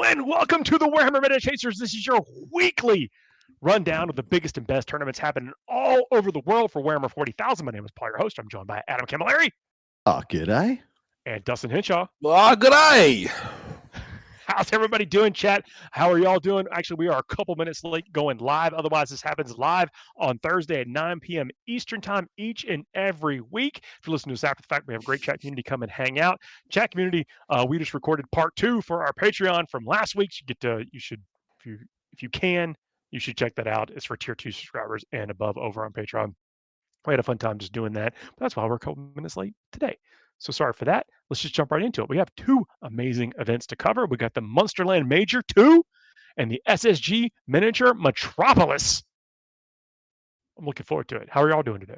gentlemen, welcome to the Warhammer Meta Chasers. This is your weekly rundown of the biggest and best tournaments happening all over the world for Warhammer 40,000. My name is Paul, your host. I'm joined by Adam Camilleri. G'day. And Dustin Henshaw. G'day. How's everybody doing, chat? How are y'all doing? Actually, we are a couple minutes late going live. Otherwise, this happens live on Thursday at 9 p.m. Eastern time each and every week. If you listen to us after the fact, we have a great chat community. Come and hang out. Chat community, we just recorded part 2 for our Patreon from last week. You should, if you can, you should check that out. It's for tier 2 subscribers and above over on Patreon. We had a fun time just doing that. But that's why we're a couple minutes late today. So sorry for that. Let's just jump right into it. We have 2 amazing events to cover. We got the Munsterland Major 2 and the SSG Miniature Metropolis. I'm looking forward to it. How are y'all doing today?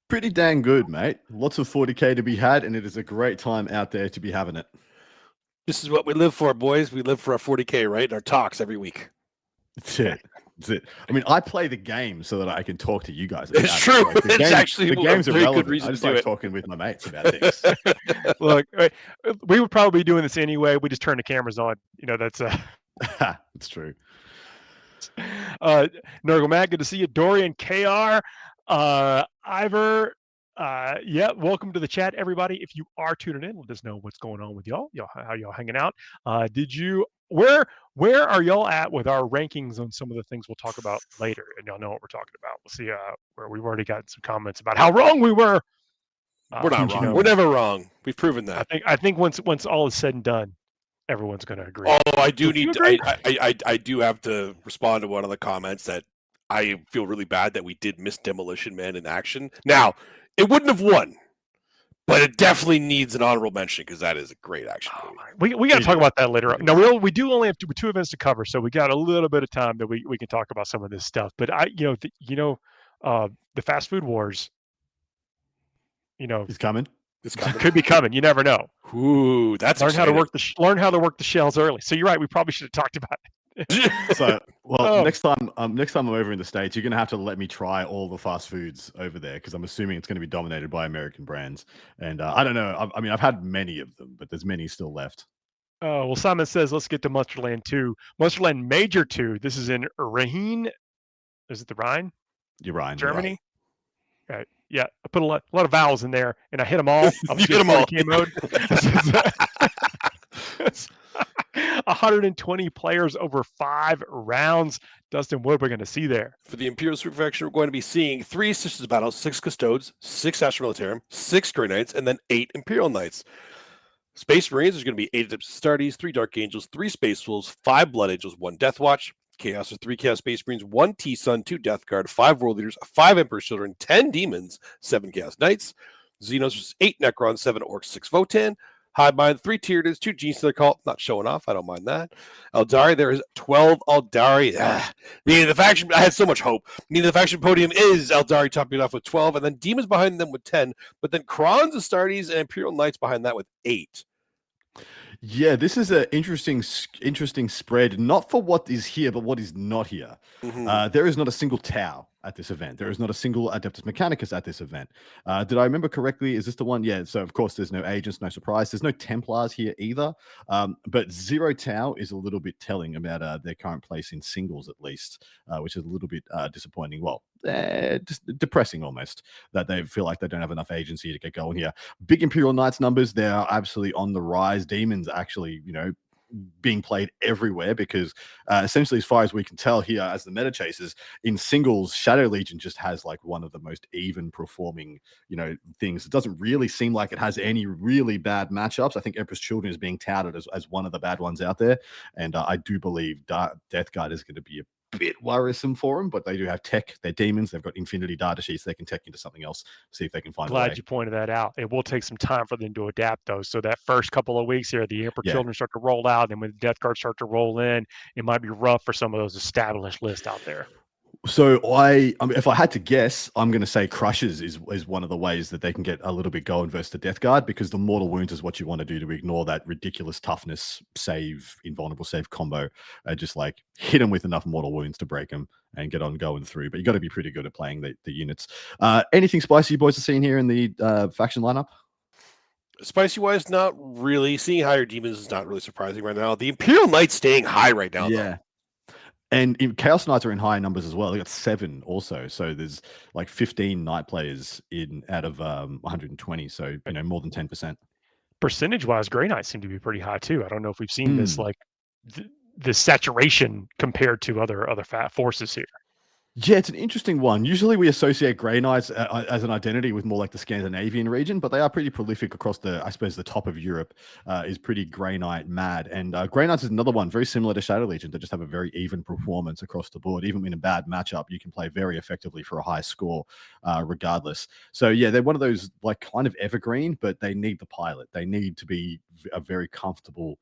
Pretty dang good, mate. Lots of 40K to be had, and it is a great time out there to be having it. This is what we live for, boys. We live for our 40K, right? Our talks every week. That's it. That's it. I mean, I play the game so that I can talk to you guys. It's true. Like, it's actually the game's a very irrelevant. good reason I just to do like it. talking with my mates about things. Look, we would probably be doing this anyway. We just turn the cameras on. You know, that's It's true. Nurgle Matt, good to see you. Dorian KR, Ivor, welcome to the chat, everybody. If you are tuning in, let us know what's going on with y'all. How y'all hanging out? Where are y'all at with our rankings on some of the things we'll talk about later? And y'all know what we're talking about. We'll see where we've already got some comments about how wrong we were. We're not wrong. We're never wrong. We've proven that. I think once all is said and done, everyone's going to agree. Oh, I do need. I do have to respond to one of the comments that I feel really bad that we did miss Demolition Man in action. Now, it wouldn't have won, but it definitely needs an honorable mention because that is a great action movie. We got to talk about that later on. No, we do only have 2 events to cover, so we got a little bit of time that we can talk about some of this stuff. But the fast food wars, It's coming. It's coming. Could be coming. You never know. Ooh, that's learn how to work the shells early. So you're right. We probably should have talked about it. So, next time I'm over in the States, you're going to have to let me try all the fast foods over there because I'm assuming it's going to be dominated by American brands. And I don't know. I mean, I've had many of them, but there's many still left. Oh, well, Simon says, let's get to Munsterland 2. Munsterland Major 2. This is in Rhein. Is it the Rhine? You're Rhine. Germany? Right. Yeah, I put a lot of vowels in there, and I hit them all. You hit them all. Mode. 120 players over 5 rounds. Dustin, what are we going to see there? For the Imperial Super Faction, we're going to be seeing 3 Sisters of Battle, 6 Custodes, 6 Astra Militarum, 6 Grey Knights, and then 8 Imperial Knights. Space Marines, there's going to be 8 Astartes, 3 Dark Angels, 3 Space Wolves, 5 Blood Angels, 1 Death Watch. Chaos are 3 Chaos Space Marines, 1 T-Sun, 2 Death Guard, 5 World Leaders, 5 Emperor's Children, 10 Demons, 7 Chaos Knights. Xenos, 8 Necrons, 7 Orcs, 6 Votan. Highbind, 3 Tyranids, 2 Gene Stealer Cult. Not showing off. I don't mind that. Eldari, there is 12 Eldari. The faction, I had so much hope. The faction podium is Eldari topping off with 12, and then Demons behind them with 10, but then Krons, Astartes, and Imperial Knights behind that with 8. Yeah, this is an interesting spread, not for what is here, but what is not here. Mm-hmm. There is not a single Tau at this event. There is not a single Adeptus Mechanicus at this event. Did I remember correctly? Is this the one? Yeah, so of course there's no Agents, no surprise. There's no Templars here either. But 0 Tau is a little bit telling about their current place in singles, at least, which is a little bit disappointing. Well, just depressing almost that they feel like they don't have enough agency to get going here. Big Imperial Knights numbers, they are absolutely on the rise. Demons actually, being played everywhere because essentially, as far as we can tell here as the Meta Chasers, in singles, Shadow Legion just has like one of the most even performing, things. It doesn't really seem like it has any really bad matchups. I think Emperor's Children is being touted as one of the bad ones out there. And I do believe Death Guard is going to be a bit worrisome for them, but they do have tech. They're demons. They've got infinity data sheets. They can tech into something else, see if they can find a way. Glad you pointed that out. It will take some time for them to adapt, though. So that first couple of weeks here, the Emperor Children start to roll out, and when the Death Guard start to roll in, it might be rough for some of those established lists out there. So if I had to guess, I'm going to say Crushes is one of the ways that they can get a little bit going versus the Death Guard, because the Mortal Wounds is what you want to do to ignore that ridiculous toughness save, invulnerable save combo. Just like hit them with enough Mortal Wounds to break them and get on going through. But you got to be pretty good at playing the units. Anything spicy you boys are seeing here in the faction lineup? Spicy wise, not really. Seeing higher demons is not really surprising right now. The Imperial Knights staying high right now, though. And Chaos Knights are in high numbers as well. They got 7 also. So there's like 15 Knight players out of 120. So, more than 10%. Percentage-wise, Grey Knights seem to be pretty high too. I don't know if we've seen this the saturation compared to other fat forces here. Yeah, it's an interesting one. Usually we associate Grey Knights as an identity with more like the Scandinavian region, but they are pretty prolific across the top of Europe is pretty Grey Knight mad. And Grey Knights is another one very similar to Shadow Legion that just have a very even performance across the board. Even in a bad matchup, you can play very effectively for a high score regardless. So yeah, they're one of those like kind of evergreen, but they need the pilot. They need to be a very comfortable,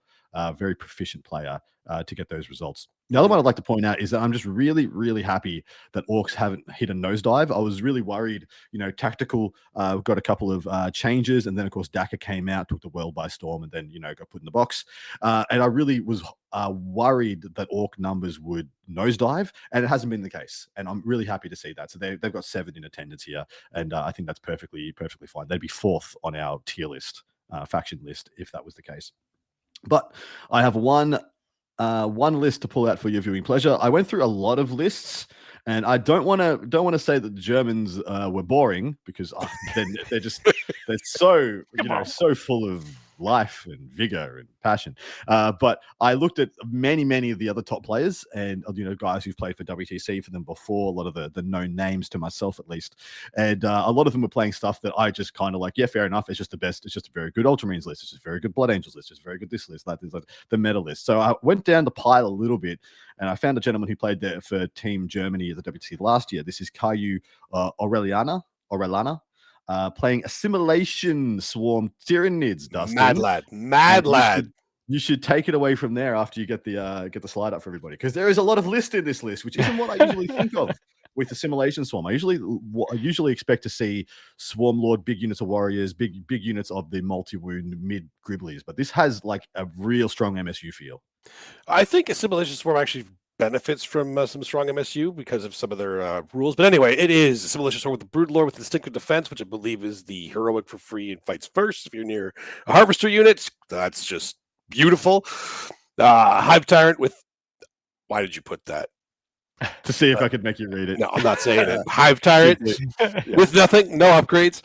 very proficient player to get those results. The other one I'd like to point out is that I'm just really, really happy that Orcs haven't hit a nosedive. I was really worried, Tactical got a couple of changes, and then of course Daka came out, took the world by storm, and then got put in the box. And I really was worried that Orc numbers would nosedive, and it hasn't been the case. And I'm really happy to see that. So they've got 7 in attendance here, and I think that's perfectly fine. They'd be 4th on our tier list, faction list, if that was the case. But I have one list to pull out for your viewing pleasure. I went through a lot of lists, and I don't want to say that the Germans were boring, because they're so so full of life and vigor and passion. But I looked at many of the other top players, and guys who've played for WTC for them before, a lot of the known names to myself at least, and a lot of them were playing stuff that I just kind of like, yeah, fair enough. It's just the best. It's just a very good Ultramarines list. It's just a very good Blood Angels list. It's very good this list. That is like the meta list. So I went down the pile a little bit, and I found a gentleman who played there for Team Germany at the WTC last year. This is Caillou Orellana. Playing Assimilation Swarm Tyranids, Dustin. Mad lad. You should take it away from there after you get the slide up for everybody, because there is a lot of list in this list, which isn't what I usually think of with Assimilation Swarm. I usually expect to see Swarm Lord, big units of warriors, big units of the multi-wound mid Gribblies, but this has like a real strong MSU feel. I think Assimilation Swarm actually benefits from some strong MSU because of some of their rules. But anyway, it is Assimilation Swarm with the Brood Lord with Instinctive Defense, which I believe is the heroic for free and fights first. If you're near a Harvester unit, that's just beautiful. Hive Tyrant with... Why did you put that? To see if I could make you read it. No, I'm not saying it. Hive Tyrant with nothing, no upgrades.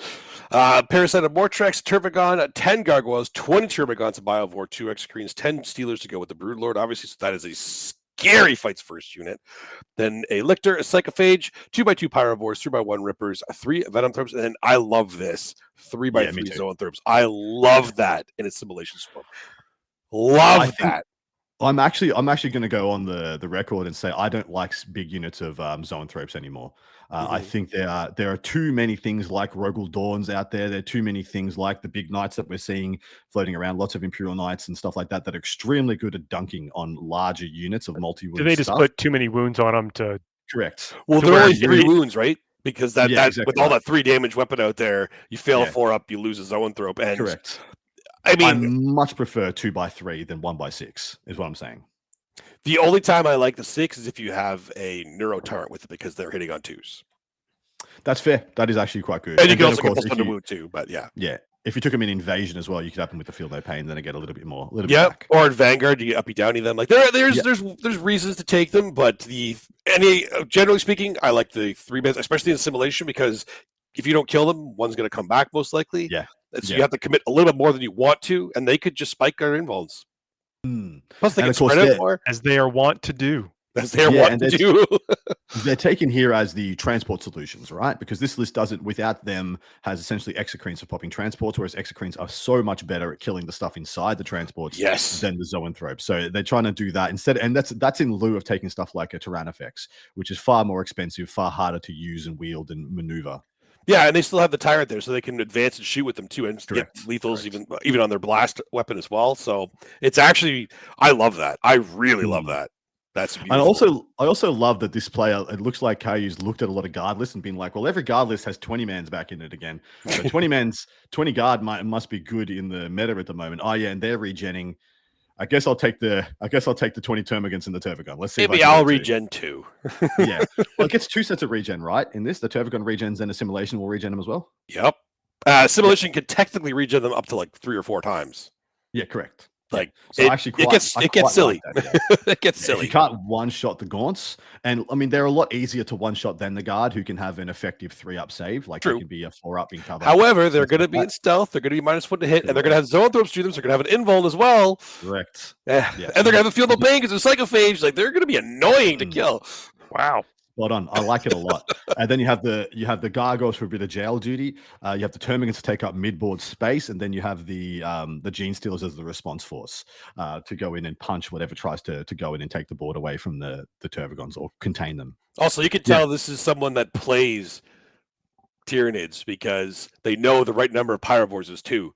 Parasite of Mortrex, Turbigon, 10 Gargoyles, 20 Turbigons, a Biovore, 2 Execrenes, 10 Steelers to go with the Brood Lord. Obviously, so that is a scary fights first unit. Then a Lictor, a Psychophage, 2x2 Pyrovores, 3x1 Rippers, 3 Venom Throps, and then I love this 3x3 Zoan Throps. I love that in Assimilation Swarm. Love that. I'm actually going to go on the record and say I don't like big units of Zoanthropes anymore. I think there are too many things like Rogel Dawns out there. There are too many things like the big knights that we're seeing floating around, lots of Imperial Knights and stuff like that are extremely good at dunking on larger units of multi-wound. Do they just put too many wounds on them to... Correct. Well, there are only 3 wounds, right? Because exactly with all that 3 damage weapon out there, you fail a 4-up, you lose a Zoanthrope. And correct. I mean, I much prefer 2x3 than 1x6, is what I'm saying. The only time I like the 6 is if you have a Neuro Tyrant with it, because they're hitting on 2s. That's fair. That is actually quite good. And you can also get plus 1 to wound too, but yeah. Yeah. If you took them in Invasion as well, you could have them with the Feel No Pain, then they get a little bit more. Back. Or in Vanguard, you uppy downy them. Like there's reasons to take them, but generally speaking, I like the 3 beds, especially in Assimilation, because if you don't kill them, one's going to come back most likely. Yeah. So you have to commit a little bit more than you want to, and they could just spike our invulns. Plus, they can spread out more, as they are wont to do. They're taken here as the transport solutions, right? Because this list doesn't, without them, has essentially Execrenes for popping transports, whereas Execrenes are so much better at killing the stuff inside the transports than the Zoanthrope. So they're trying to do that instead, and that's in lieu of taking stuff like a Tyrannofex, which is far more expensive, far harder to use and wield and maneuver. Yeah, and they still have the Tyrant there, so they can advance and shoot with them too, and get lethals even on their blast weapon as well. So it's actually, I love that. I really love that. That's beautiful. And I also love that this player, it looks like Caillou's looked at a lot of guard lists and been like, well, every guard list has 20 mans back in it again. So 20 guard must be good in the meta at the moment. Oh yeah, and they're regenning. I guess I'll take the 20 Termagants and the Turbigon. Let's see. Maybe I'll regen 2. Yeah. Well, it gets 2 sets of regen, right? In this, the Turbigon regens and Assimilation will regen them as well. Yep. Simulation can technically regen them up to like 3 or 4 times. Yeah, correct. Like So it gets silly. Like that, It gets if silly. you can't one-shot the gaunts, and I mean they're a lot easier to one-shot than the guard, who can have an effective 3-up save. Like they can be a 4-up in cover. However, they're going to be in stealth. They're going to be -1 to hit, and they're going to have zone throws through them. So they're going to have an invuln as well. Correct. Yeah. And they're going to have a field no pain because they're psychophage. Like they're going to be annoying to kill. Wow. Spot on. I like it a lot. And then you have the gargoyles for a bit of jail duty. You have the termagants to take up mid-board space, and then you have the gene stealers as the response force to go in and punch whatever tries to go in and take the board away from the termagants or contain them. Also, you can tell this is someone that plays Tyranids because they know the right number of pyrovores is 2.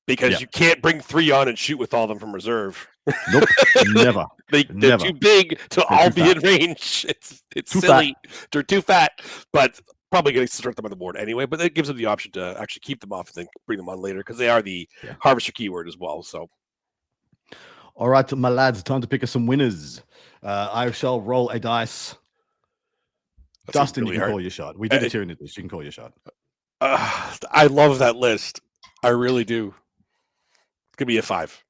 Because you can't bring 3 on and shoot with all of them from reserve. Nope, never. They're too big to all be in range. It's too silly. Fat. They're too fat, but probably going to start them on the board anyway. But it gives them the option to actually keep them off and then bring them on later because they are the harvester keyword as well. So, all right, my lads, time to pick us some winners. I shall roll a dice. That's Dustin, really you can call your shot. We did a Tyranid list. You can call your shot. I love that list. I really do. It's going to be a 5.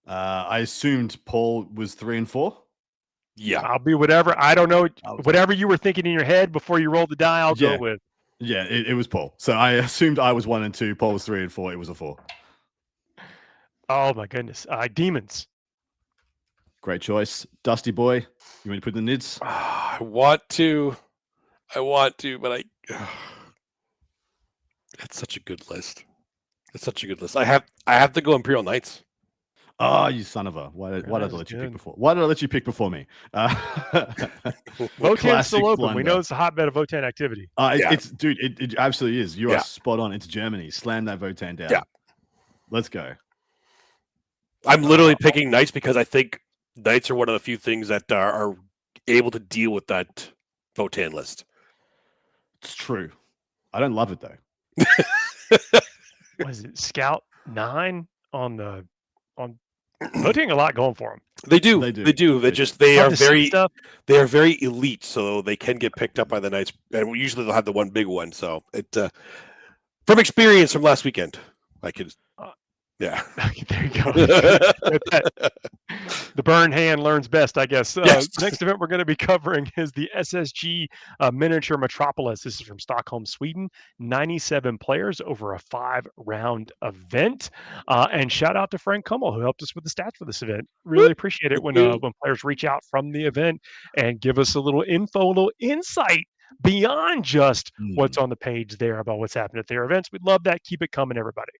I assumed Paul was 3 and 4. Yeah, I'll be whatever. I don't know. Whatever you were thinking in your head before you rolled the die, I'll go with. Yeah, it was Paul. So I assumed I was 1 and 2. Paul was 3 and 4. It was a 4. Oh my goodness. Demons. Great choice. Dusty boy, you want to put the nids? I want to, but it's such a good list. It's such a good list. I have to go Imperial Knights. Oh, you son of a! Why did I let you pick before? Why did I let you pick before me? Votan's still open. We know it's a hotbed of Votan activity. It's dude. It absolutely is. You are spot on. It's Germany. Slam that Votan down. Yeah, let's go. I'm literally picking Knights because I think Knights are one of the few things that are able to deal with that Votan list. It's true. I don't love it though. Was it Scout 9 on Voting a lot going for them. They do. They are very elite, so they can get picked up by the Knights, and usually they'll have the one big one. So it, from experience from last weekend, I could. Yeah. There you go. The burn hand learns best, I guess. Yes. Next event we're going to be covering is the SSG Miniature Metropolis. This is from Stockholm, Sweden. 97 players over a 5-round event. And shout out to Frank Kummel, who helped us with the stats for this event. Really appreciate it when players reach out from the event and give us a little info, a little insight beyond just what's on the page there about what's happening at their events. We'd love that. Keep it coming, everybody.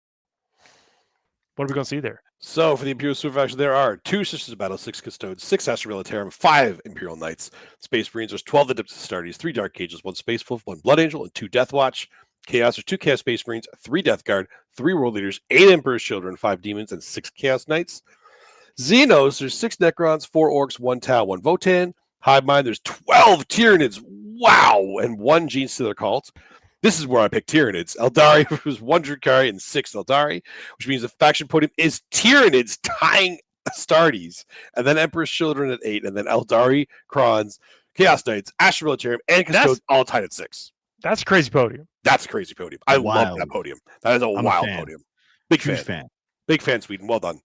What are we going to see there? So for the Imperial Super Faction, there are 2 Sisters of Battle, 6 Custodes, 6 Astra Militarum, 5 Imperial Knights, Space Marines. There's 12 Adeptus Astartes, 3 Dark Cages, 1 Space Wolf, 1 Blood Angel, and 2 Death Watch. Chaos, there's 2 Chaos Space Marines, 3 Death Guard, 3 World Leaders, 8 Emperor's Children, 5 Demons, and 6 Chaos Knights. Xenos, there's 6 Necrons, 4 Orcs, 1 Tau, 1 Votan. Hive Mind, there's 12 Tyranids. Wow! And 1 Gene Stealer Cult. This is where I picked Tyranids. Eldari was 1 Drukhari and 6 Eldari, which means the faction podium is Tyranids tying Astartes, and then Emperor's Children at 8, and then Eldari, Krons, Chaos Knights, Astra Militarum, and Custodes all tied at 6. That's a crazy podium. That's a crazy podium. I love that podium. That is a wild podium. Big fan. Big fan, Sweden. Well done.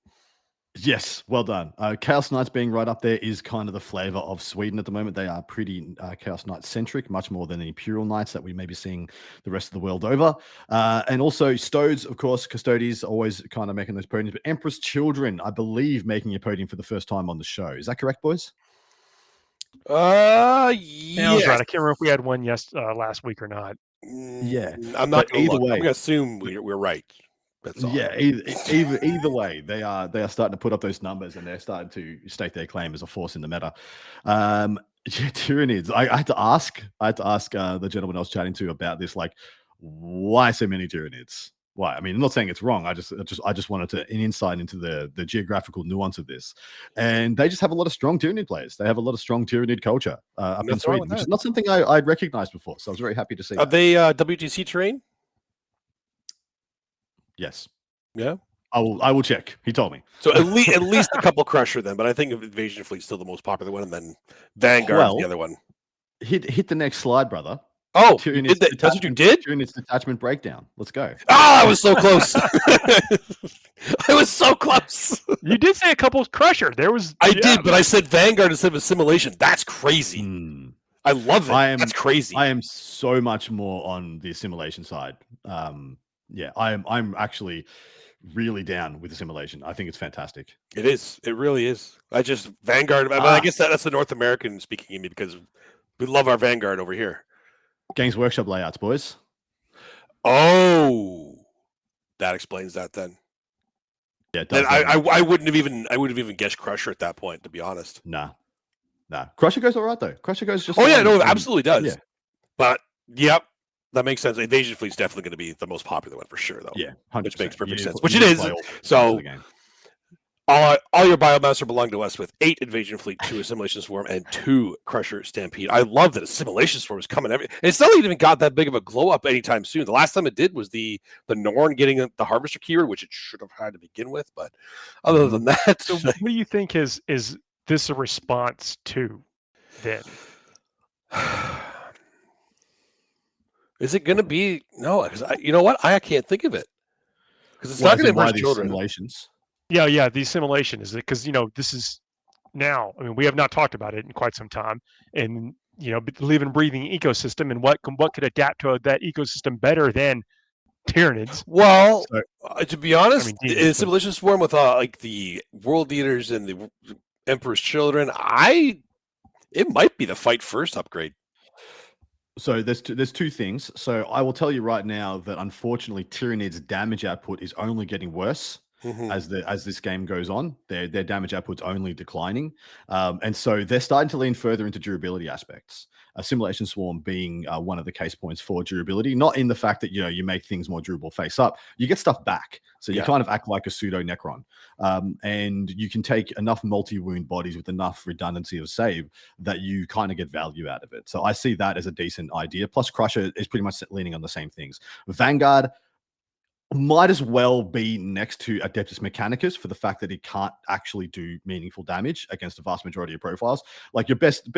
Yes, well done. Chaos Knights being right up there is kind of the flavor of Sweden at the moment. They are pretty Chaos Knight centric, much more than the Imperial Knights that we may be seeing the rest of the world over. And also Stodes, of course, Custodes always kind of making those podiums. But Emperor's Children, I believe, making a podium for the first time on the show. Is that correct, boys? Yeah, I was right. I can't remember if we had one last week or not. Yeah, I'm not going to look. I'm going to assume we're right. That's all. Yeah, either way, they are starting to put up those numbers and they're starting to stake their claim as a force in the meta. Tyranids. I had to ask the gentleman I was chatting to about this, like, why so many Tyranids? Why? I mean, I'm not saying it's wrong. I just wanted an insight into the geographical nuance of this. And they just have a lot of strong Tyranid players. They have a lot of strong Tyranid culture up in Sweden, which is not something I'd recognized before. So I was very happy to see. Are they WTC terrain? Yes. Yeah. I will check. He told me. So at least a couple Crusher then, but I think Invasion Fleet's still the most popular one, and then Vanguard is the other one. Hit the next slide, brother. Oh, you Tyranids did that. That's what you did? Tyranids detachment breakdown. Let's go. I was so close. I was so close. You did say a couple Crusher. There was. I did, but I said Vanguard instead of Assimilation. That's crazy. I love it. That's crazy. I am so much more on the Assimilation side. I'm actually really down with Assimilation. I think it's fantastic. It is. It really is. Vanguard. I guess that's the North American speaking in me because we love our Vanguard over here. Games Workshop layouts, boys. Oh, that explains that then. Yeah, then I wouldn't have even guessed Crusher at that point, to be honest. Nah. Crusher goes all right though. Crusher goes just. Oh yeah, no, it absolutely does. Yeah. But yep, that makes sense. Invasion Fleet's definitely going to be the most popular one for sure, though. Yeah, 100%. Which makes perfect sense. Which it is. So all your Biomaster belong to us with 8 Invasion Fleet, 2 Assimilation Swarm, and 2 Crusher Stampede. I love that Assimilation Swarm is coming. And it's not even got that big of a glow up anytime soon. The last time it did was the Norn getting the Harvester keyword, which it should have had to begin with. But other than that, so what do you think is this a response to then? Is it going to be no? Because you know what, I can't think of it because it's not going to immerse children. Simulations. Yeah. The assimilation is it because this is now. I mean, we have not talked about it in quite some time, and live and breathing ecosystem, and what could adapt to that ecosystem better than Tyranids? Well, to be honest, the Assimilation Swarm with like the World Leaders and the Emperor's Children, it might be the Fight First upgrade. So there's two things. So I will tell you right now that unfortunately Tyranids' damage output is only getting worse as this game goes on. Their damage output's only declining, and so they're starting to lean further into durability aspects. Assimilation Swarm being one of the case points for durability, not in the fact that you make things more durable face up. You get stuff back, so you kind of act like a pseudo Necron, and you can take enough multi-wound bodies with enough redundancy of save that you kind of get value out of it. So I see that as a decent idea. Plus, Crusher is pretty much leaning on the same things. Vanguard might as well be next to Adeptus Mechanicus for the fact that it can't actually do meaningful damage against the vast majority of profiles. Like your best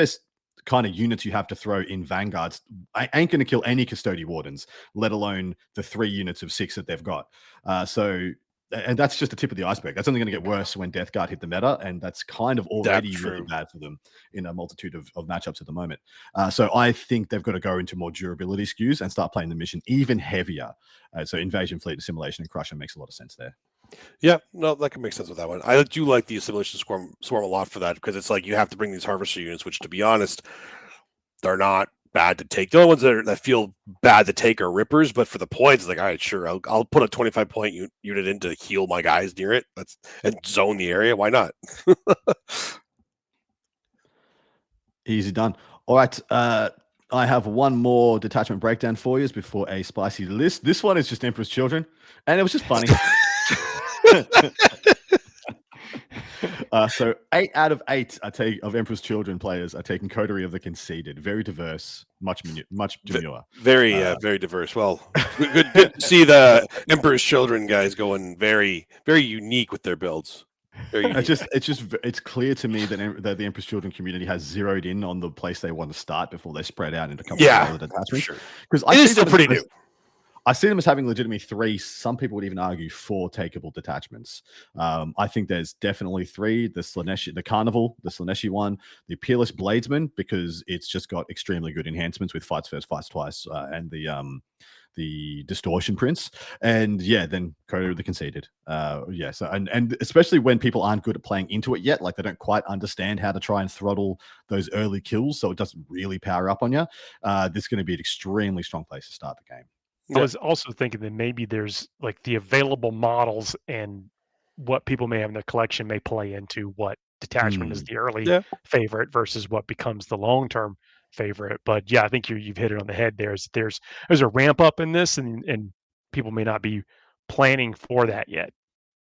kind of units you have to throw in Vanguards ain't going to kill any Custody Wardens, let alone the 3 units of 6 that they've got. And that's just the tip of the iceberg. That's only going to get worse when Death Guard hit the meta, and that's kind of already really bad for them in a multitude of matchups at the moment. So I think they've got to go into more durability skews and start playing the mission even heavier. So Invasion Fleet, Assimilation, and Crusher makes a lot of sense there. Yeah, no, that can make sense with that one. I do like the Assimilation Swarm a lot for that because it's like you have to bring these Harvester units, which, to be honest, they're not bad to take. The only ones that feel bad to take are Rippers, but for the points, it's like, all right, sure, I'll put a 25-point unit in to heal my guys near it. And zone the area. Why not? Easy done. All right. I have one more detachment breakdown for you before a spicy list. This one is just Emperor's Children, and it was just funny. So 8 out of 8 of Emperor's Children players are taking Coterie of the Conceded. Very diverse, much demure. Very diverse. Well, good to see the Emperor's Children guys going very, very unique with their builds. It's clear to me that the Emperor's Children community has zeroed in on the place they want to start before they spread out into a couple of other detachments. Because it is still pretty new. I see them as having legitimately 3. Some people would even argue 4 takeable detachments. I think there's definitely 3: the Slaneshi, the Carnival, the Slaneshi one, the Peerless Bladesman, because it's just got extremely good enhancements with Fights First, Fights Twice, and the Distortion Prince, and then Coterie of the Conceded. So and especially when people aren't good at playing into it yet, like they don't quite understand how to try and throttle those early kills, so it doesn't really power up on you. This is going to be an extremely strong place to start the game. I was also thinking that maybe there's like the available models and what people may have in their collection may play into what detachment is the early favorite versus what becomes the long-term favorite. But yeah, I think you've hit it on the head. There's a ramp up in this, and people may not be planning for that yet.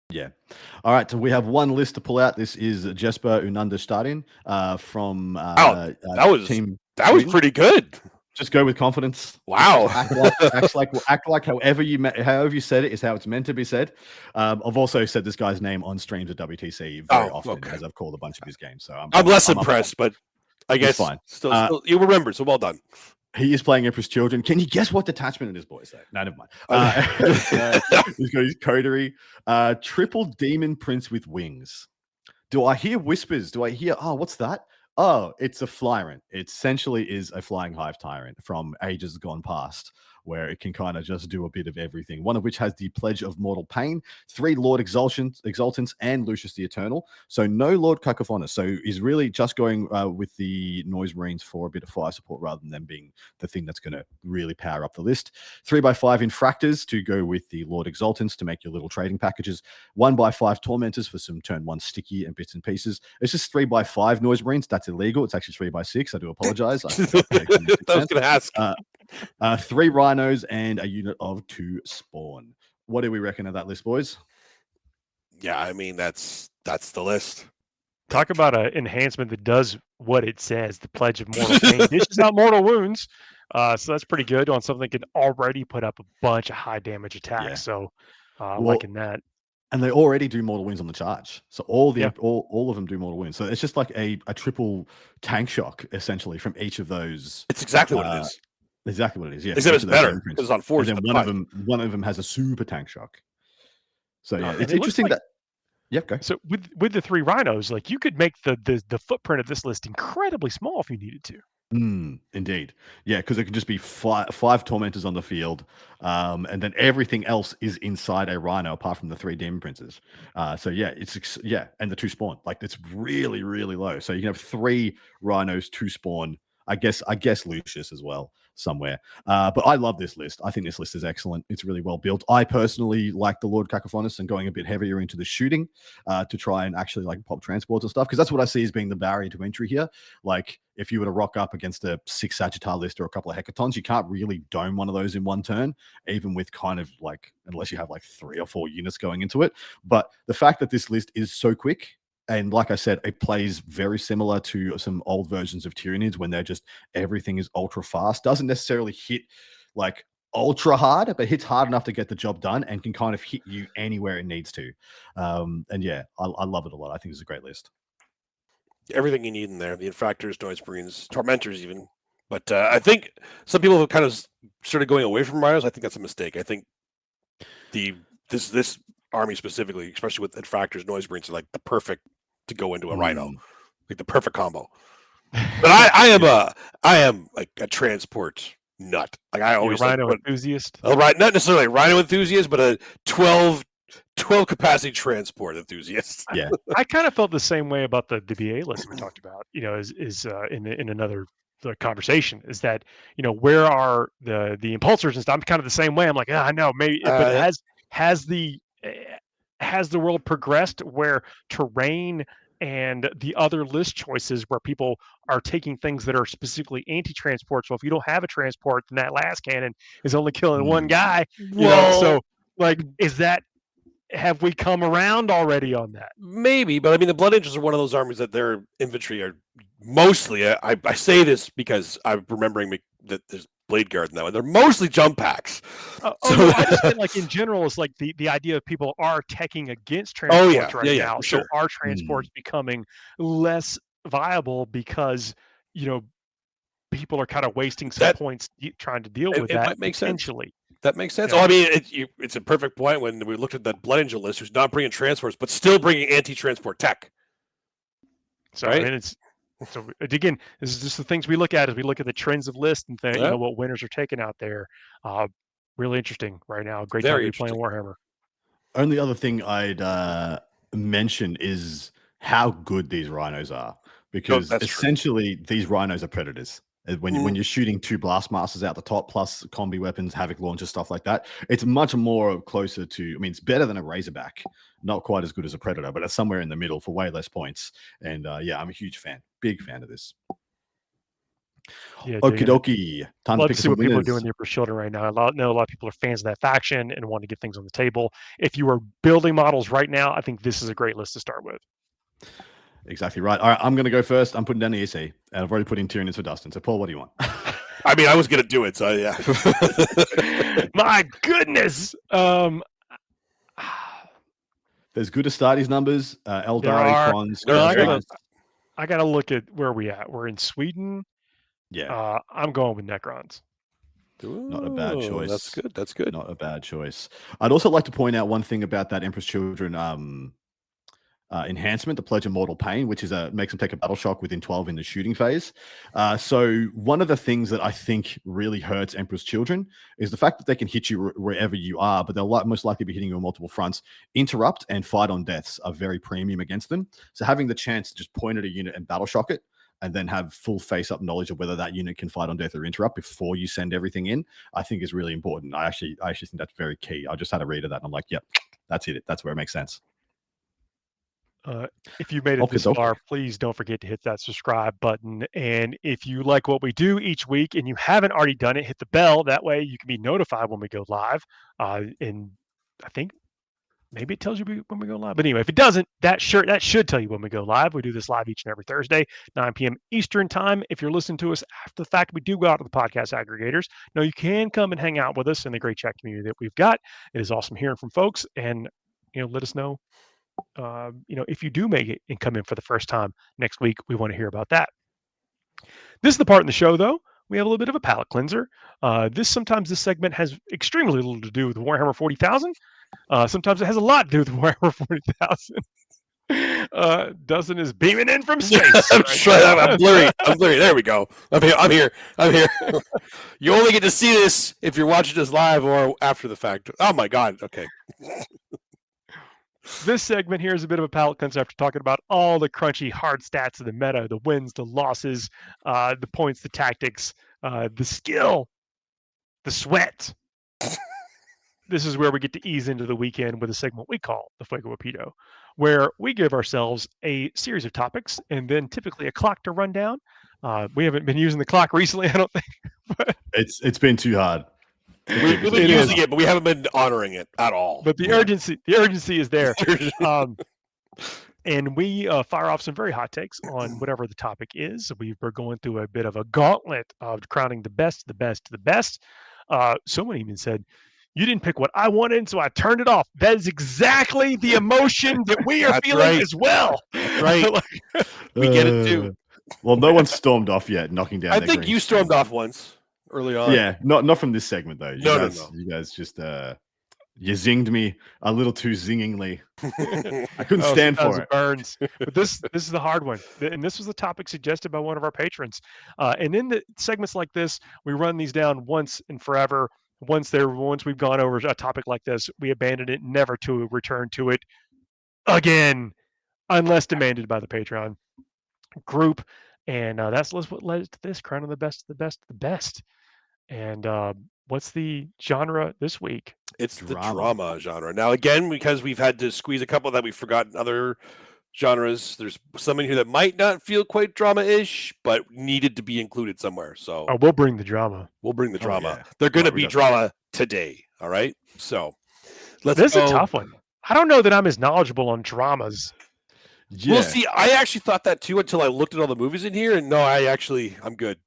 Yeah. All right. So we have one list to pull out. This is Jesper Ununderstaden from that was pretty good. Just go with confidence. Wow. Act like however you said it is how it's meant to be said. I've also said this guy's name on streams at WTC very often, as I've called a bunch of his games. So I'm less impressed, but I guess fine. Still, you remember, so well done. He is playing Emperor's Children. Can you guess what detachment it is, boys? Though? No, never mind. He's got his coterie. Triple Demon Prince with wings. Do I hear whispers? Do I hear, oh, what's that? Oh, it's a Flyrant. It essentially is a Flying Hive Tyrant from ages gone past, where it can kind of just do a bit of everything. One of which has the Pledge of Mortal Pain, 3 Lord Exaltants, and Lucius the Eternal. So no Lord Cacophonus. So he's really just going with the Noise Marines for a bit of fire support rather than them being the thing that's going to really power up the list. 3x5 Infractors to go with the Lord Exaltants to make your little trading packages. 1x5 Tormentors for some turn 1 sticky and bits and pieces. It's just 3x5 Noise Marines. That's illegal. It's actually 3x6. I do apologize. I was going to ask. 3 Rhinos and a unit of 2 Spawn. What do we reckon of that list, boys? Yeah, I mean, that's the list. Talk about an enhancement that does what it says, the Pledge of Mortal Pain. Dishes out mortal wounds. So that's pretty good on something that can already put up a bunch of high damage attacks. Yeah. So liking that. And they already do mortal wounds on the charge. So all of them do mortal wounds. So it's just like a triple tank shock, essentially, from each of those. It's exactly what it is. Exactly what it is, yeah. Except it's better because it's on 4. And then one of them has a super tank shock. So yeah, it's it interesting like, that. Yeah, go. So with the 3 Rhinos, like you could make the footprint of this list incredibly small if you needed to. Indeed. Yeah, because it can just be 5 Tormentors on the field, and then everything else is inside a Rhino apart from the 3 Demon Princes. So yeah, and the 2 Spawn. Like it's really, really low. So you can have 3 Rhinos, 2 Spawn. I guess Lucius as well somewhere. But I love this list. I think this list is excellent. It's really well built. I personally like the Lord Cacophonus and going a bit heavier into the shooting to try and actually like pop transports and stuff, because that's what I see as being the barrier to entry here. Like if you were to rock up against a 6 Sagittar list or a couple of Hecatons, you can't really dome one of those in one turn, even with kind of like, unless you have like 3 or 4 units going into it. But the fact that this list is so quick, and like I said, it plays very similar to some old versions of Tyranids when they're just everything is ultra fast. Doesn't necessarily hit like ultra hard, but hits hard enough to get the job done and can kind of hit you anywhere it needs to. And yeah, I love it a lot. I think it's a great list. Everything you need in there: the Infractors, Noise Marines, Tormentors, even. But I think some people have kind of started going away from Rhinos. I think that's a mistake. I think this army specifically, especially with Infractors, Noise Marines, are like the perfect to go into a Rhino, like the perfect combo. But I am like a transport nut. Like I always Rhino enthusiast. Not necessarily a Rhino enthusiast, but a 12 capacity transport enthusiast. Yeah, I kind of felt the same way about the BA list we talked about. You know, is in another conversation, is that, you know, where are the impulsors and stuff? I'm kind of the same way. I'm like, I know, maybe, but has the world progressed where terrain and the other list choices where people are taking things that are specifically anti-transport? So if you don't have a transport, then that last cannon is only killing one guy. You know, so like, have we come around already on that? Maybe, but I mean, the Blood Angels are one of those armies that their infantry are mostly. I say this because I'm remembering that there's Blade Guard now, and they're mostly jump packs. No, I just meant like in general, it's like the idea of people are teching against transports now. Sure. So are transports becoming less viable because, you know, people are kind of wasting some points trying to deal with that. Might make sense. That makes sense. Yeah. Oh, I mean, it's a perfect point when we looked at that Blood Angel list, who's not bringing transports, but still bringing anti-transport tech. So right? I mean, so again, this is just the things we look at as we look at the trends of lists and you know, what winners are taking out there. Really interesting right now. Great time to be playing Warhammer. Only other thing I'd mention is how good these Rhinos are, because essentially these Rhinos are predators. When you're shooting 2 blast masters out the top plus combi weapons, havoc launchers, stuff like that, it's much more closer to, I mean, it's better than a Razorback, not quite as good as a Predator, but it's somewhere in the middle for way less points. And yeah, I'm a huge fan, big fan of this. Okie dokie. Time to pick see what people are doing there for Children right now. I know a lot of people are fans of that faction and want to get things on the table. If you are building models right now, I think this is a great list to start with. Exactly right. All right, I'm going to go first. I'm putting down the EC, and I've already put in Tyranids for Dustin. So, Paul, what do you want? I mean, I was going to do it, so yeah. My goodness. There's good Astartes numbers. Eldari, Cons. I got to look at where we at. We're in Sweden. Yeah, I'm going with Necrons. not a bad Ooh, choice. That's good. That's good. Not a bad choice. I'd also like to point out one thing about that Emperor's Children enhancement, the Pledge of Mortal Pain, which is makes them take a battle shock within 12 in the shooting phase. So one of the things that I think really hurts Emperor's Children is the fact that they can hit you wherever you are, but they'll most likely be hitting you on multiple fronts. Interrupt and fight on deaths are very premium against them. So having the chance to just point at a unit and battle shock it, and then have full face-up knowledge of whether that unit can fight on death or interrupt before you send everything in, I think is really important. I actually think that's very key. I just had a read of that, and I'm like, yep, that's it. That's where it makes sense. If you made it this far, please don't forget to hit that subscribe button. And if you like what we do each week and you haven't already done it, hit the bell. That way you can be notified when we go live. And I think maybe it tells you when we go live. But anyway, if it doesn't, that should tell you when we go live. We do this live each and every Thursday, 9 p.m. Eastern time. If you're listening to us after the fact, we do go out to the podcast aggregators. Now you can come and hang out with us in the great chat community that we've got. It is awesome hearing from folks, and let us know. If you do make it and come in for the first time next week, we want to hear about that. This is the part in the show, though, we have a little bit of a palate cleanser. Sometimes this segment has extremely little to do with Warhammer 40,000. Sometimes it has a lot to do with Warhammer 40,000. Dustin is beaming in from space. I'm blurry. There we go. I'm here. You only get to see this if you're watching this live or after the fact. Oh my God. Okay. This segment here is a bit of a palate cleanser after talking about all the crunchy hard stats of the meta, the wins, the losses, the points, the tactics, the skill, the sweat. This is where we get to ease into the weekend with a segment we call the Fuego Rapido, where we give ourselves a series of topics and then typically a clock to run down. We haven't been using the clock recently, I don't think. But it's been too hard. We've been using it, but we haven't been honoring it at all. But the urgency is there. And we fire off some very hot takes on whatever the topic is. We're going through a bit of a gauntlet of crowning the best, the best, the best. Someone even said, "You didn't pick what I wanted, so I turned it off." That is exactly the emotion that we are feeling as well. Right. We get it too. Well, no one stormed off yet, knocking down. I think you stormed off once. Early on, yeah, not from this segment though. No. You guys just you zinged me a little too zingingly. I couldn't stand for it. Burns. But this is the hard one, and this was the topic suggested by one of our patrons. And in the segments like this, we run these down once and forever. Once we've gone over a topic like this, we abandon it, never to return to it again, unless demanded by the Patreon group. And that's what led to this crowning the best, the best, the best. And what's the genre this week? It's the drama genre. Now, again, because we've had to squeeze a couple that we've forgotten other genres, there's some in here that might not feel quite drama-ish, but needed to be included somewhere. So we'll bring the drama. Yeah. They're going to be drama today. All right. So this is a tough one. I don't know that I'm as knowledgeable on dramas. Yeah. Well, see, I actually thought that too until I looked at all the movies in here, and no, I'm good.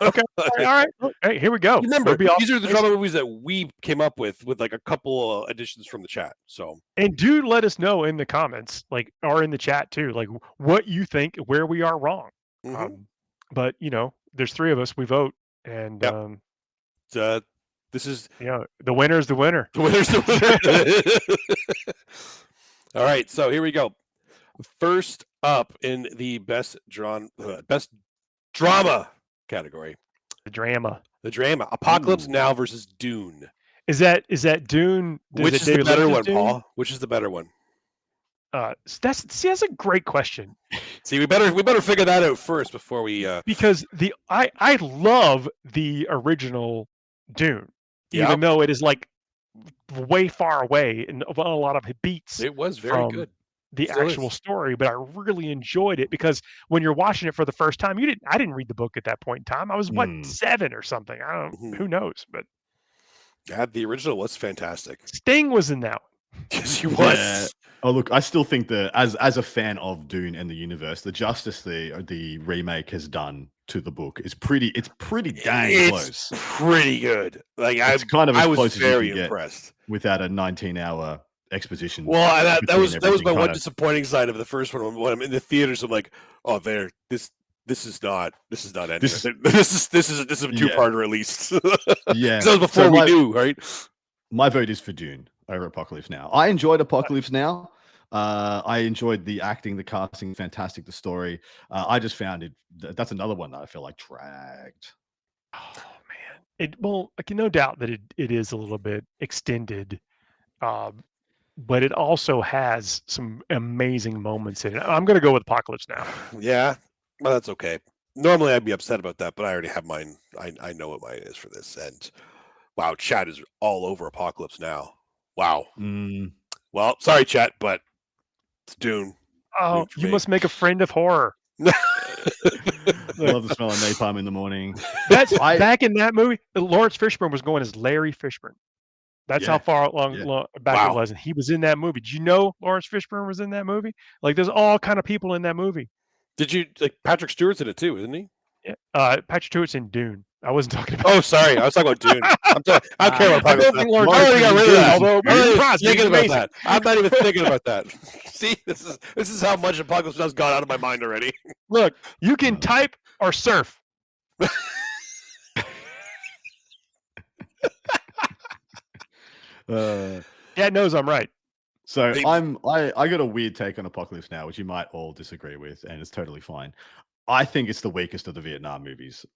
Okay. All right. Hey, here we go. Remember, these are the drama movies that we came up with like a couple additions from the chat. So, and do let us know in the comments, or in the chat too, what you think, where we are wrong. Mm-hmm. But there's three of us. We vote, and this is the winner is the winner. The winner's the winner. All right, so here we go. First up in the best drama category. The drama. Apocalypse Now versus Dune. Is that Dune? Which is the better one, Paul? Which is the better one? That's a great question. See, we better figure that out first before we because I love the original Dune, even though it is way far away and a lot of beats. It was very good. The actual story, but I really enjoyed it because when you're watching it for the first time, I didn't read the book at that point in time. I was 7 or something. Who knows, but the original was fantastic. Sting was in that one. Yes, he was. Yeah. Oh, look, I still think that as a fan of Dune and the universe, the justice the remake has done to the book is pretty dang close. Pretty good. It's kind of as close as very you can impressed get without a 19-hour exposition. Well, that was my one disappointing side of the first one. When I'm in the theaters, I'm like, oh, this This is not ending. This- This is a two-parter at least. Yeah. That was before So we knew, right? My vote is for Dune over Apocalypse Now. I enjoyed Apocalypse Now. I enjoyed the acting, the casting, fantastic, the story. I just found it. That's another one that I feel like dragged. Oh man, no doubt that it is a little bit extended, but it also has some amazing moments in it. I'm going to go with Apocalypse Now. Yeah, well, that's okay. Normally, I'd be upset about that, but I already have mine. I know what mine is for this. And wow, chat is all over Apocalypse Now. Wow. Well, sorry, chat, but it's Dune. Oh, for you me. must make a friend of horror. Love the smell of napalm in the morning. That's back in that movie. Lawrence Fishburne was going as Larry Fishburne. That's how far along back it was, and he was in that movie. Did you know Lawrence Fishburne was in that movie? Like, there's all kind of people in that movie. Did you like Patrick Stewart's in it too, isn't he? Yeah. Patrick Stewart's in Dune. I wasn't talking about. Oh, sorry, I was talking about Dune. I don't care about I don't Apocalypse think Now. Lawrence I already got rid of that. Although I'm not even Crosby, thinking he's about amazing. that. I'm not even thinking about that. See, this is how much Apocalypse Now's gone out of my mind already. Look, you can type or surf. Dad knows I'm right. So I got a weird take on Apocalypse Now, which you might all disagree with, and it's totally fine. I think it's the weakest of the Vietnam movies.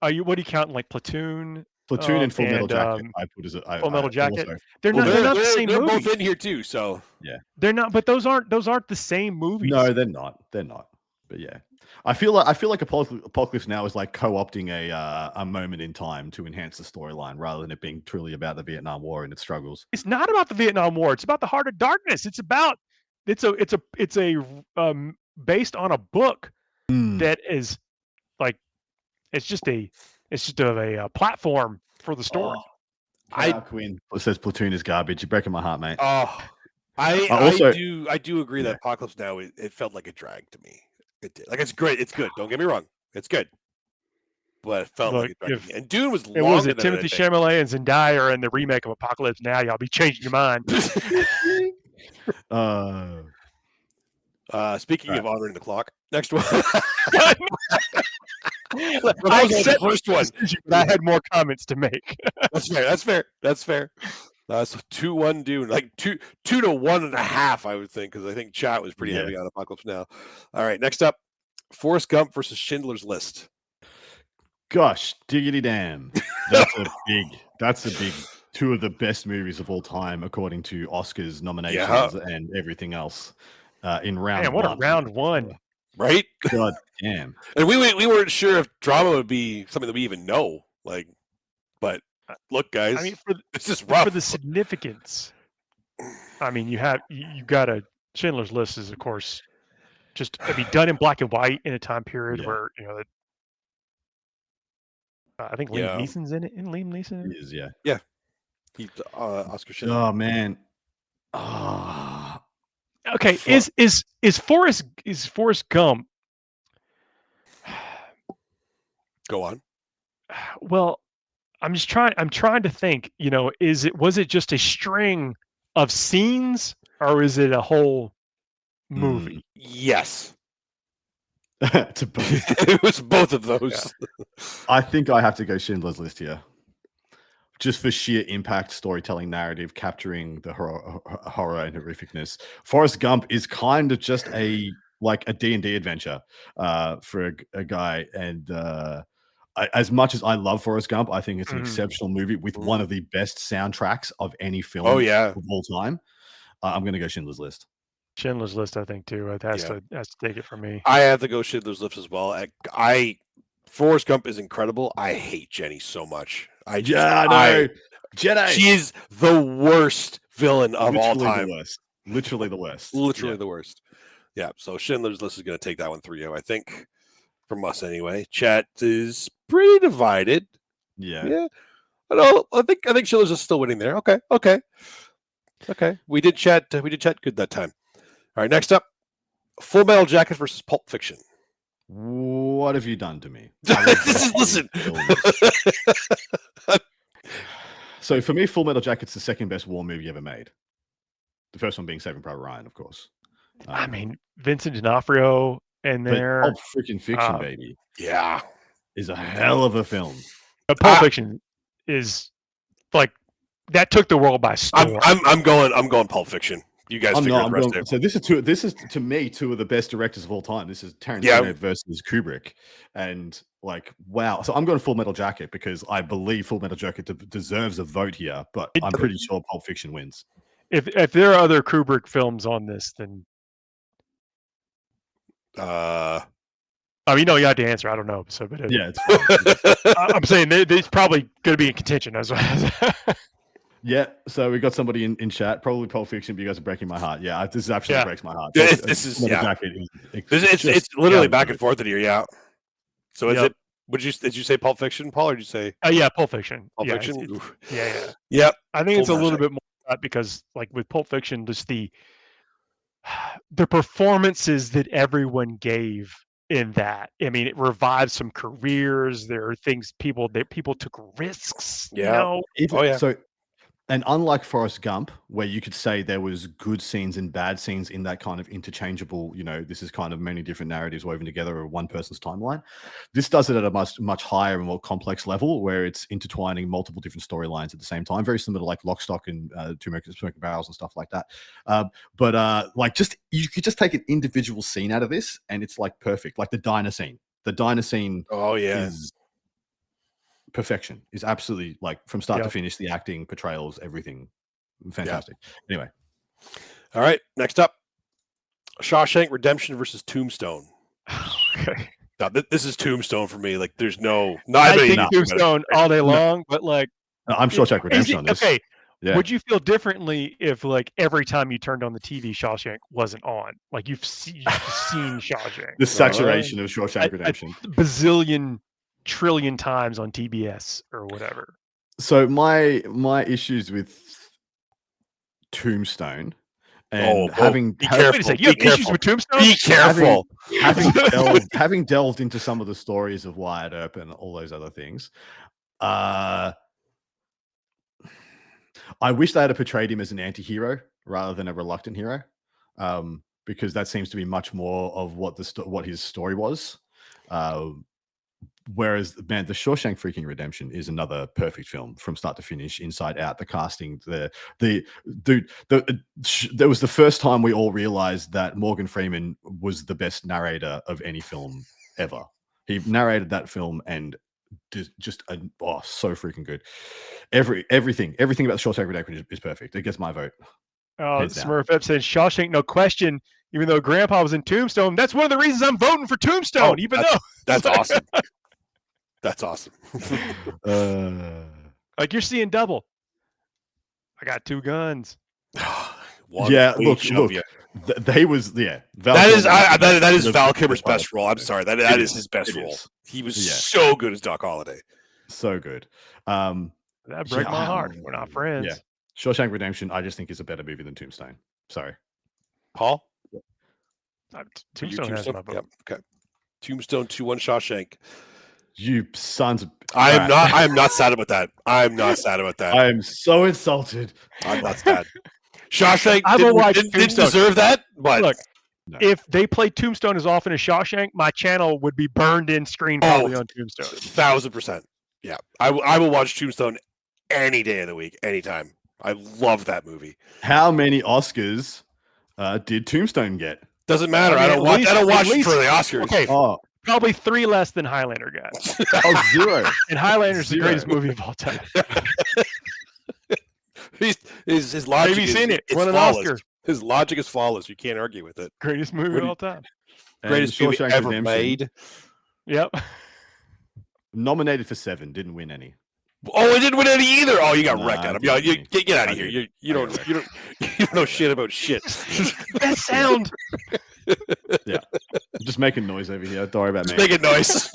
What do you count, like Platoon? Platoon and Full Metal Jacket. I put as Full Metal Jacket. Also, They're not the same they're movie. both in here too, so yeah, they're not. But those aren't the same movies. No, they're not. They're not. But yeah, I feel like Apocalypse Now is like co-opting a moment in time to enhance the storyline rather than it being truly about the Vietnam War and its struggles. It's not about the Vietnam War. It's about the Heart of Darkness. It's based on a book that is like it's just a platform for the story. Queen says Platoon is garbage. You're breaking my heart, mate. Oh, I do agree that Apocalypse Now it felt like a drag to me. It did. Like, it's great. It's good. Don't get me wrong. It's good. But it felt like a drag to me. And Dune was longer was it than Timothy Chalamet and Zendaya are in the remake of Apocalypse Now? Y'all be changing your mind. Speaking of honoring the clock, next one. I said the first one. I had more comments to make. That's fair. So 2-1 Dune, like 2 to 1.5, I would think, because I think chat was pretty heavy on Apocalypse Now. All right, next up, Forrest Gump versus Schindler's List. Gosh, diggity damn! That's a big. Two of the best movies of all time, according to Oscars nominations and everything else. In round Man, one. what a round one! Right? God damn! And we weren't sure if drama would be something that we even know, like. But look, guys, I mean, it's just rough. For the significance. I mean, you got a Schindler's List is, of course, just done in black and white in a time period where I think Liam Neeson's in it. Isn't Liam Neeson in it? He is, yeah. Yeah. He's Oscar Schindler. Oh man. Okay, is Forrest Gump? Go on. Well, I'm trying to think. Was it just a string of scenes, or is it a whole movie? Yes. To both. It was both of those. Yeah. I think I have to go Schindler's List here. Just for sheer impact, storytelling, narrative, capturing the horror and horrificness. Forrest Gump is kind of just a D&D adventure for a guy. And as much as I love Forrest Gump, I think it's an exceptional movie with one of the best soundtracks of any film of all time. I'm going to go Schindler's List. Schindler's List, I think, too. It has to take it from me. I have to go Schindler's List as well. Forrest Gump is incredible. I hate Jenny so much. I know. Jenny. She is the worst villain of all time. Literally the worst. Literally the worst. Yeah. So Schindler's List is going to take that one 3-0, I think, from us anyway. Chat is pretty divided. Yeah. I think Schindler's is still winning there. Okay. We did chat good that time. All right. Next up, Full Metal Jacket versus Pulp Fiction. What have you done to me? Listen. So for me, Full Metal Jacket's the second best war movie ever made. The first one being Saving Private Ryan, of course. I mean, Vincent D'Onofrio in But there. Pulp freaking Fiction, baby, Yeah. is a hell of a film. But Pulp Fiction is like that took the world by storm. I'm going Pulp Fiction. You guys figure out the rest of it. So this is to me two of the best directors of all time. This is Tarantino versus Kubrick, and like wow. So I'm going Full Metal Jacket because I believe Full Metal Jacket deserves a vote here, but I'm pretty sure Pulp Fiction wins. If there are other Kubrick films on this, then you have to answer. I don't know. So, but yeah, it's fine. I'm saying there's probably going to be in contention as well. Yeah, so we got somebody in chat, probably Pulp Fiction, but you guys are breaking my heart. Yeah, this absolutely breaks my heart. It's literally back and forth in here. Yeah. So is it? Did you say Pulp Fiction, Paul, or did you say? Yeah, Pulp Fiction. Pulp Fiction. Yeah. I think it's a little bit more because, like with Pulp Fiction, just the performances that everyone gave in that. I mean, it revived some careers. There are things people took risks. Yeah. So, and unlike Forrest Gump, where you could say there was good scenes and bad scenes in that kind of interchangeable, this is kind of many different narratives woven together of one person's timeline. This does it at a much higher and more complex level, where it's intertwining multiple different storylines at the same time, very similar to like Lock, Stock, and Two Smoking Barrels and stuff like that. You could just take an individual scene out of this, and it's like perfect. Like the diner scene. The diner scene. Oh yeah. Is perfection. Is absolutely like from start to finish, the acting, portrayals, everything fantastic. Anyway, all right, next up, Shawshank Redemption versus Tombstone. Okay, now this is Tombstone for me. Like there's no I think Tombstone all day long, but like I'm Shawshank Redemption on this. Okay, would you feel differently if like every time you turned on the TV Shawshank wasn't on? Like you've seen Shawshank, the saturation of Shawshank Redemption a bazillion trillion times on TBS or whatever. So my issues with Tombstone and be careful. You have issues with Tombstone? Be careful. Having delved into some of the stories of Wyatt Earp and all those other things, I wish they had portrayed him as an anti-hero rather than a reluctant hero, because that seems to be much more of what his story was. Whereas, man, The Shawshank freaking Redemption is another perfect film from start to finish, inside out. The casting, that was the first time we all realized that Morgan Freeman was the best narrator of any film ever. He narrated that film and just so freaking good. Everything about The Shawshank Redemption is perfect. It gets my vote. Oh, Smurf Ep said Shawshank, no question. Even though Grandpa was in Tombstone, that's one of the reasons I'm voting for Tombstone. That's awesome. That's awesome. Like you're seeing double. I got two guns. Look. That is Val Kilmer's best role. I'm sorry, that is his best role. He was so good as Doc Holliday. So good. That break my heart. We're not friends. Yeah. Shawshank Redemption, I just think is a better movie than Tombstone. Sorry, Paul. Tombstone has my vote. Yep. Okay. Tombstone 2-1 Shawshank. You sons of... I am not sad about that. I am so insulted. I'm not sad. Shawshank didn't deserve that, but look, if they played Tombstone as often as Shawshank, my channel would be burned in screen probably on Tombstone. 1,000%. Yeah. I will watch Tombstone any day of the week, anytime. I love that movie. How many Oscars did Tombstone get? Doesn't matter. I don't watch it for the Oscars. Okay. Probably 3 less than Highlander got. 0. And Highlander's the greatest movie of all time. His logic Maybe seen it. Won an flawless. Oscar. His logic is flawless. You can't argue with it. Greatest movie of all time. Greatest movie ever made. Yep. Nominated for 7, didn't win any. Oh, it didn't win any either. Oh, you got wrecked on him. You get out of here. You don't know shit about shit. That sound. Yeah, I'm just making noise over here. Don't worry about me. Making noise.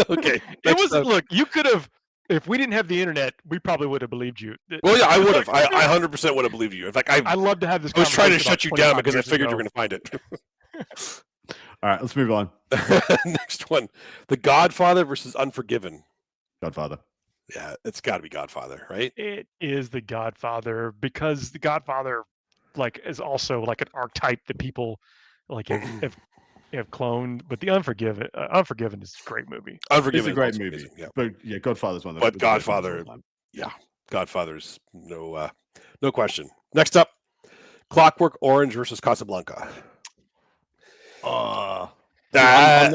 Okay. Look, you could have. If we didn't have the internet, we probably would have believed you. Well, yeah, I would have. I 100% would have believed you. In fact, I'd love to have this. I was trying to shut you down because I figured you were going to find it. All right, let's move on. Next one: The Godfather versus Unforgiven. Godfather. Yeah, it's got to be Godfather, right? It is The Godfather because The Godfather, like, is also like an archetype that people like. If You have Clone, but the Unforgiven is a great movie. Unforgiven It's a great is also movie. amazing, yeah. But yeah, Godfather's one of But the best movies of all Godfather, time. yeah, Godfather's no question. Next up, Clockwork Orange versus Casablanca. See, I'm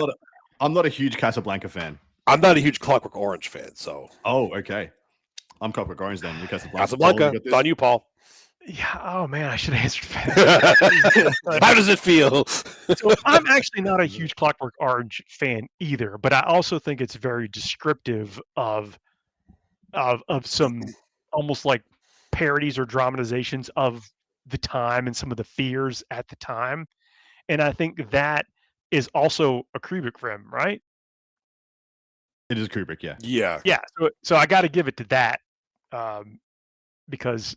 not a huge Casablanca fan. I'm not a huge Clockwork Orange fan, so. Oh, okay. I'm Clockwork Orange then. Casablanca, it's on you, Paul. Yeah. Oh man, I should have answered that. How does it feel? So I'm actually not a huge Clockwork Orange fan either, but I also think it's very descriptive of some almost like parodies or dramatizations of the time and some of the fears at the time. And I think that is also a Kubrick film, right? It is Kubrick, yeah. Yeah. Yeah. So I got to give it to that because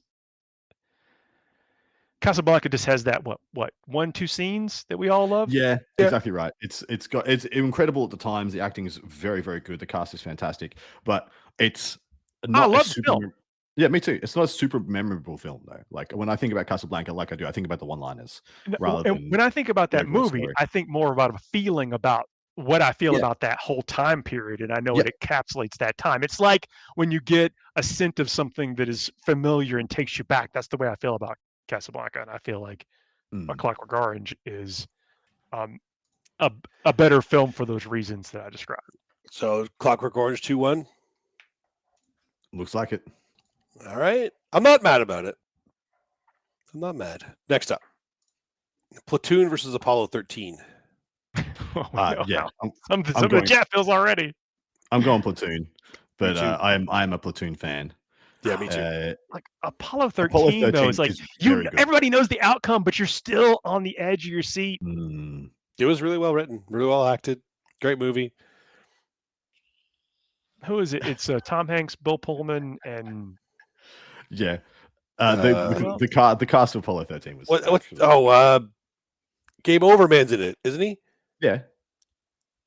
Casablanca just has that what 1-2 scenes that we all love. Yeah, exactly right. It's incredible at the times. The acting is very, very good. The cast is fantastic, but it's not love a the super. film. Yeah, me too. It's not a super memorable film though. Like when I think about Casablanca, like I do, I think about the one-liners rather than. When I think about that overall movie, story. I think more about a feeling about what I feel Yeah. about that whole time period, and I know Yeah. it encapsulates that time. It's like when you get a scent of something that is familiar and takes you back. That's the way I feel about Casablanca, and I feel like A Clockwork Orange is a better film for those reasons that I described. So Clockwork Orange 2-1. Looks like it. All right. I'm not mad about it. I'm not mad. Next up, Platoon versus Apollo 13. Yeah, Some of the chat feels already. I'm going Platoon, but Me too. I'm a Platoon fan. Yeah, me too. Like Apollo 13 though, it's like everybody knows the outcome, but you're still on the edge of your seat. It was really well written, really well acted. Great movie. Who is it? It's Tom Hanks, Bill Pullman, and yeah. The cast of Apollo 13 was Game Over Man's in it, isn't he? Yeah.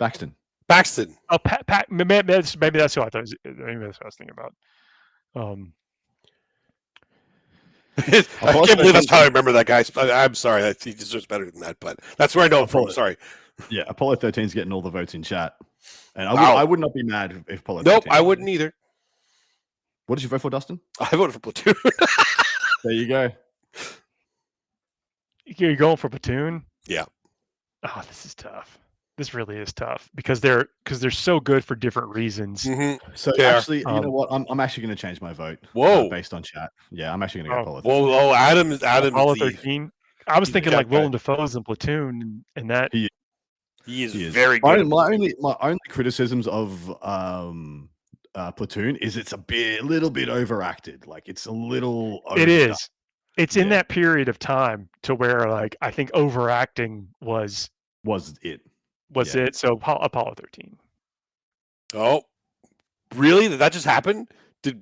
Baxton. Oh, maybe that's who I thought. Maybe that's what I was thinking about. I can't believe that's how I remember that guy. I'm sorry, he deserves better than that, but that's where I know him from. Sorry. Yeah, Apollo 13 is getting all the votes in chat, and I would not be mad if Apollo. Nope, I wouldn't either. What did you vote for, Dustin? I voted for Platoon. There you go. You're going for Platoon? Yeah. Oh, this is tough. This really is tough because they're so good for different reasons. Mm-hmm. So actually, you know what? I'm actually going to change my vote. Whoa! Based on chat. Yeah, I'm actually going to go Apollo 13. Whoa! Adam Apollo is 13. I was thinking like Willem Dafoe's in Platoon, and that he is very good. My only criticisms of Platoon is it's a little bit overacted. Like it's a little. It is. It's in that period of time to where like I think overacting was it. So Apollo 13. Oh, really? Did that just happen? I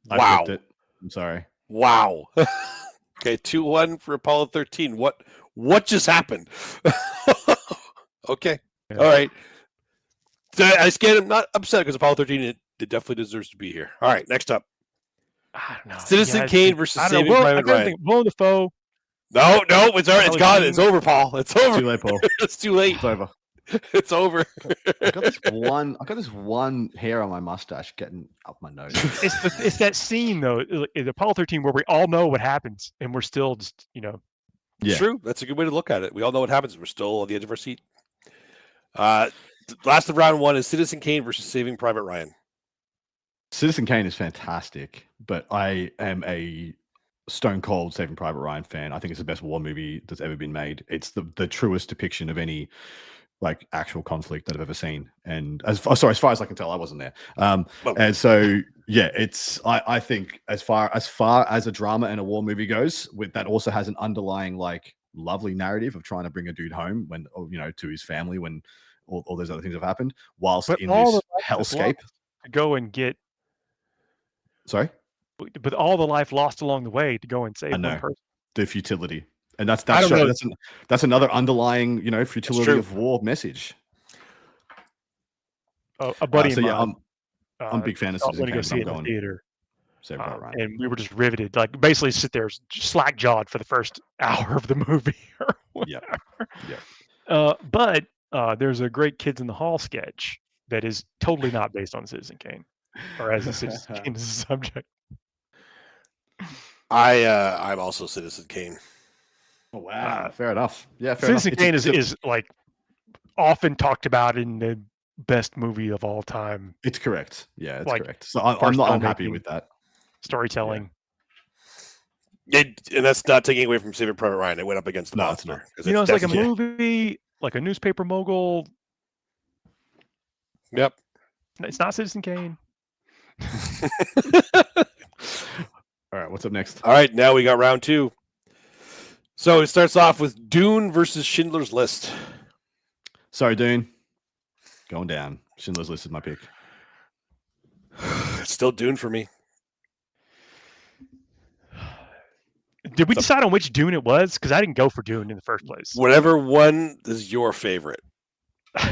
wow. flipped it. I'm sorry. Wow. Okay, 2-1 for Apollo 13. What just happened? Okay. Yeah. All right. So I'm not upset because Apollo 13 it definitely deserves to be here. All right, next up. I don't know. Citizen Kane versus Saving Private Ryan. Willem Dafoe. No, it's already. It's gone. It's over, Paul. It's over. Too late, Paul. It's too late. It's over. It's over. I got this one hair on my mustache getting up my nose. It's that scene though, in Apollo 13, where we all know what happens, and we're still just Yeah. It's true. That's a good way to look at it. We all know what happens. We're still on the edge of our seat. Last of round one is Citizen Kane versus Saving Private Ryan. Citizen Kane is fantastic, but I am a stone cold Saving Private Ryan fan. I think it's the best war movie that's ever been made. It's the truest depiction of any like actual conflict that I've ever seen. And as far as I can tell, I wasn't there. And so I think as far as a drama and a war movie goes, with that also has an underlying like lovely narrative of trying to bring a dude home when to his family when all those other things have happened, whilst in this hellscape to go and get. Sorry, but all the life lost along the way to go and save one person. The futility. And that's another underlying, futility of war message. A buddy of mine. I'm a big fan of Citizen Kane. Go see it in the theater, and we were just riveted. Like basically, sit there slack jawed for the first hour of the movie. Or yeah. But there's a great Kids in the Hall sketch that is totally not based on Citizen Kane, or as a Citizen Kane as a subject. I'm also Citizen Kane. Oh, wow. Fair enough. Yeah, fair Citizen enough. Kane is like often talked about in the best movie of all time. It's correct. Yeah, it's Like, correct. So I'm not unhappy with that. Storytelling. And that's not taking away from Saving Private Ryan. It went up against the No, monster. it's You know, it's like a movie, like a newspaper mogul. Yep. It's not Citizen Kane. All right, what's up next? All right, now we got round 2. So it starts off with Dune versus Schindler's List. Sorry, Dune. Going down. Schindler's List is my pick. It's still Dune for me. Did we decide on which Dune it was? Because I didn't go for Dune in the first place. Whatever one is your favorite. We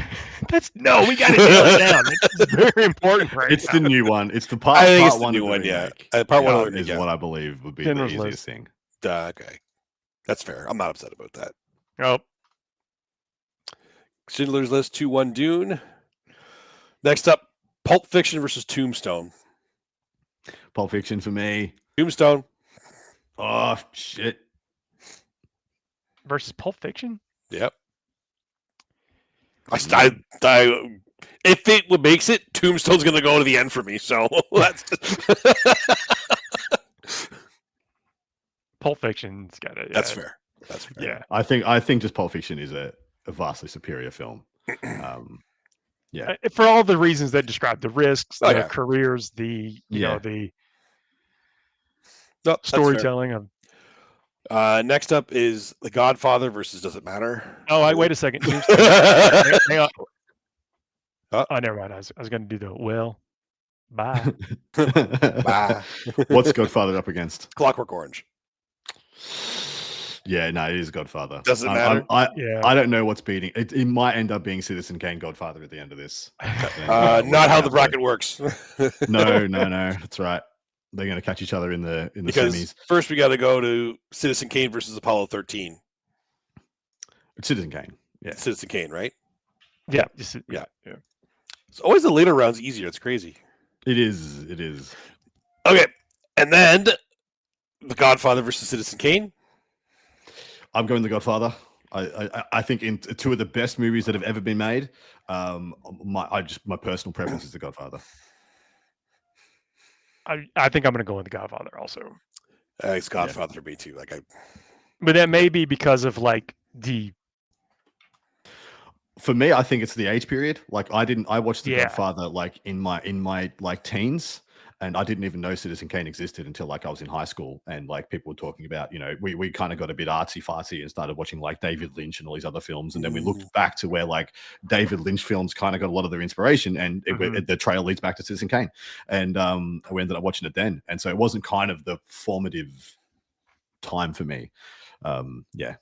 got to nail it down. It's very important right It's now. the new one. It's the part. I think part it's the one new of one. the Yeah, remake. part one of the is remake, what I believe would be Schindler's the List. easiest thing. Okay, that's fair. I'm not upset about that. Oh, Schindler's List 2-1 Dune. Next up, Pulp Fiction versus Tombstone. Pulp Fiction for me. Tombstone. Oh shit. versus Pulp Fiction. Yep. If it makes it, Tombstone's going to go to the end for me. So that's Pulp Fiction's got it. That's fair. That's fair. Yeah, I think just Pulp Fiction is a vastly superior film. Yeah, for all the reasons that describe the risks, Oh, the yeah. careers, the the No, that's fair. storytelling of. Next up is The Godfather versus Does It Matter? Oh, wait a second. Hang on. Huh? Oh, never mind. I was going to do the bye. Bah. What's Godfather up against? Clockwork Orange. Yeah, no, it is Godfather. Does it matter? Yeah. I don't know what's beating it. It might end up being Citizen Kane Godfather at the end of this. Not how the bracket works. No, that's right. They're going to catch each other in the Because semis. first we got to go to Citizen Kane versus Apollo 13. It's Citizen Kane. Yeah. Citizen Kane, right? Yeah. Yeah. It's always the later rounds easier. It's crazy. It is. Okay. And then The Godfather versus Citizen Kane. I'm going The Godfather. I think in two of the best movies that have ever been made, my personal preference is The Godfather. I think I'm going to go with The Godfather also. It's Godfather for me too. But that may be because of like the. For me, I think it's the age period. Like I watched The Yeah. Godfather like in my like teens, and I didn't even know Citizen Kane existed until like I was in high school, and like people were talking about, we kind of got a bit artsy fartsy and started watching like David Lynch and all these other films, and then we looked back to where like David Lynch films kind of got a lot of their inspiration, and the trail leads back to Citizen Kane, and we ended up watching it then, and so it wasn't kind of the formative time for me. Yeah.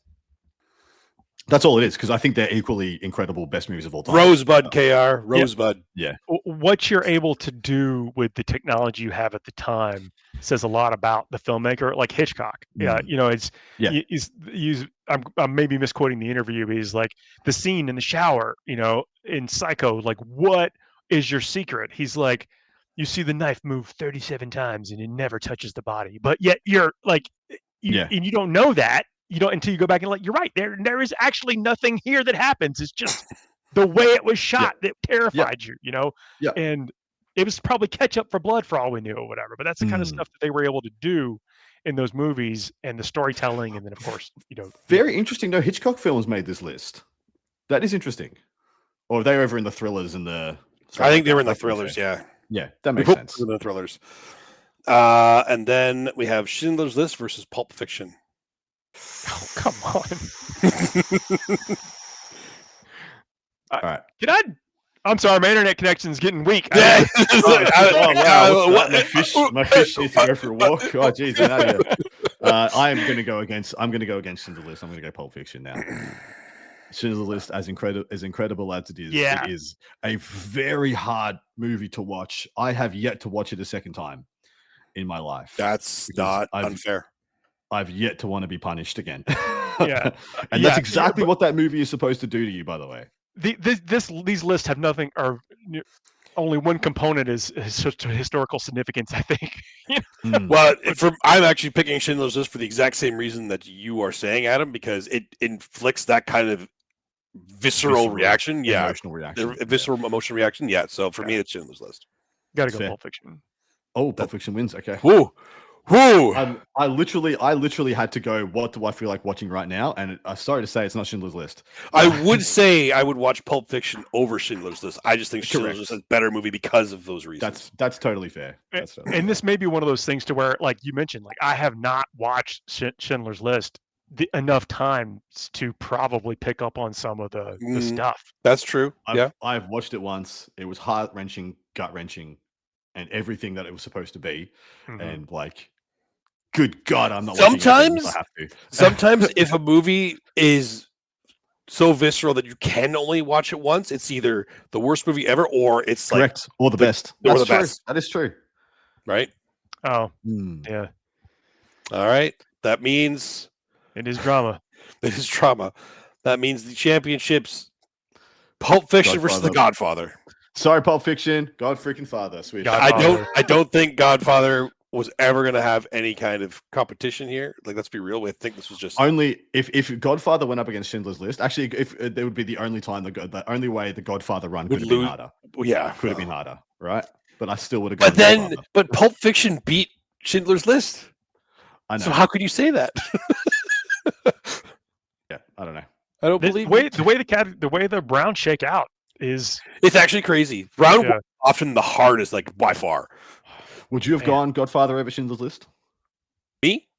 That's all it is, because I think they're equally incredible best movies of all time. Rosebud, KR. Rosebud. Yeah. What you're able to do with the technology you have at the time says a lot about the filmmaker, like Hitchcock. Yeah, I'm maybe misquoting the interview, but he's like, the scene in the shower, in Psycho, like, what is your secret? He's like, you see the knife move 37 times and it never touches the body, but yet you're like, and you don't know that. You don't until you go back and like, you're right. There is actually nothing here that happens. It's just the way it was shot that terrified you, Yeah. And it was probably Catch Up for Blood for all we knew or whatever. But that's the kind of stuff that they were able to do in those movies, and the storytelling, and then of course, Very interesting. No, Hitchcock films made this list. That is interesting. Or are they over in the thrillers and the? I think they were in the thrillers. Yeah. Yeah, that makes sense. In the thrillers. And then we have Schindler's List versus Pulp Fiction. Oh, come on. All right. I'm sorry, my internet connection's getting weak. Yeah. My fish needs to go for a walk. Oh, geez, I'm going to go against Schindler's List. I'm going to go Pulp Fiction now. Schindler's List, as incredible as it is, it is a very hard movie to watch. I have yet to watch it a second time in my life. That's not unfair. I've yet to want to be punished again. Yeah. And Yeah, that's exactly but what that movie is supposed to do to you, by the way. these lists have nothing, or only one component is historical significance, I think. Well, I'm actually picking Schindler's List for the exact same reason that you are saying, Adam, because it inflicts that kind of visceral reaction. Yeah. Emotional reaction. Visceral emotional reaction. Yeah. So for me, it's Schindler's List. Gotta go Pulp Fiction. Oh, Pulp Fiction wins. Okay. Whoa. I literally had to go, what do I feel like watching right now? And sorry to say, it's not Schindler's List. I would say I would watch Pulp Fiction over Schindler's List. I just think Schindler's List is a better movie because of those reasons. That's totally fair. And this may be one of those things to where, like you mentioned, like I have not watched Schindler's List enough time to probably pick up on some of the stuff. That's true. I've watched it once. It was heart-wrenching, gut-wrenching, and everything that it was supposed to be. And like, good God, I'm not sometimes I have to. Sometimes if a movie is so visceral that you can only watch it once, it's either the worst movie ever or it's correct, or the best. Or the best. That is true. Right? Oh, yeah. All right. That means it is drama. It is drama. That means the championships, Pulp Fiction versus The Godfather. Sorry, Pulp Fiction. God freaking father. Sweet. I don't think Godfather was ever going to have any kind of competition here. Like, let's be real. I think this was just only if Godfather went up against Schindler's List. Actually, if there would be the only time the only way the Godfather run could have been harder. Yeah, could have been harder, right? But I still would have gone. But Pulp Fiction beat Schindler's List. I know. So how could you say that? Yeah, I don't know. I don't believe the way the rounds shake out is it's actually crazy. Round one, often the hardest, like by far. Would you have gone Godfather over Schindler's List? Me?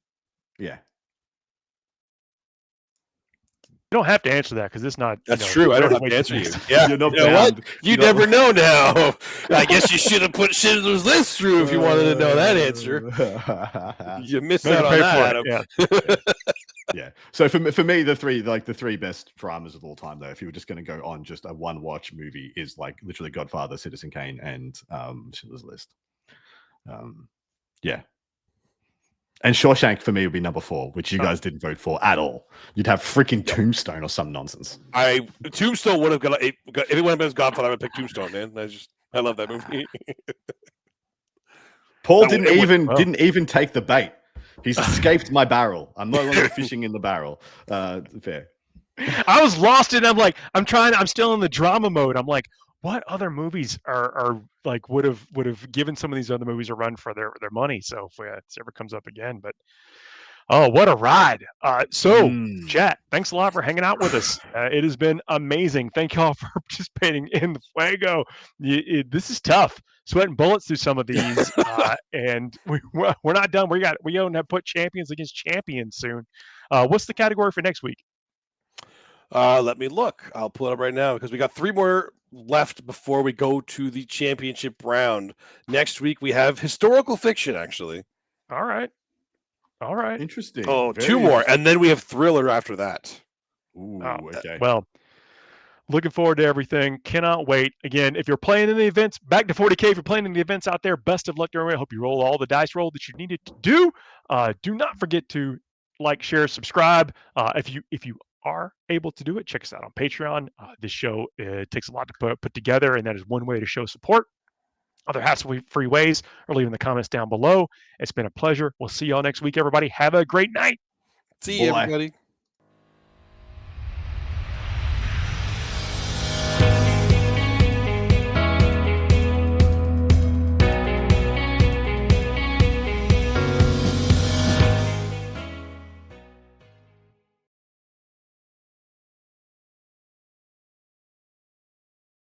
Yeah. You don't have to answer that because it's not. That's true. I don't have to answer you. Yeah. You know what? You never know now. I guess you should have put Schindler's List through if you wanted to know that answer. You missed out on that, Adam. Yeah. So for me, the three best dramas of all time, though, if you were just going to go on just a one-watch movie, is like literally Godfather, Citizen Kane, and Schindler's List. Yeah. And Shawshank for me would be number 4, which you guys didn't vote for at all. You'd have freaking Tombstone or some nonsense. Tombstone would have got if it went against Godfather, I would pick Tombstone, man. I love that movie. Paul didn't even take the bait. He's escaped my barrel. I'm no longer fishing in the barrel. Fair. I was lost in. I'm still in the drama mode. I'm like, what other movies are like would have given some of these other movies a run for their money? So if it ever comes up again, but what a ride! Chat, thanks a lot for hanging out with us. It has been amazing. Thank y'all for participating in the Fuego. This is tough. Sweating bullets through some of these, and we're not done. We don't have put champions against champions soon. What's the category for next week? Let me look. I'll pull it up right now because we got 3 more left before we go to the championship round. Next week we have historical fiction, actually. All right. Interesting. Oh, 2 more, and then we have thriller after that. Ooh, okay. Well, looking forward to everything. Cannot wait. Again, if you're playing in the events, back to 40K. If you're playing in the events out there, best of luck to everyone. I hope you roll all the dice roll that you needed to do. Do not forget to like, share, subscribe. If you are able to do it, check us out on Patreon. This show takes a lot to put together, and that is one way to show support. Other hassle-free ways are leaving the comments down below. It's been a pleasure. We'll see y'all next week, everybody. Have a great night. See you, everybody.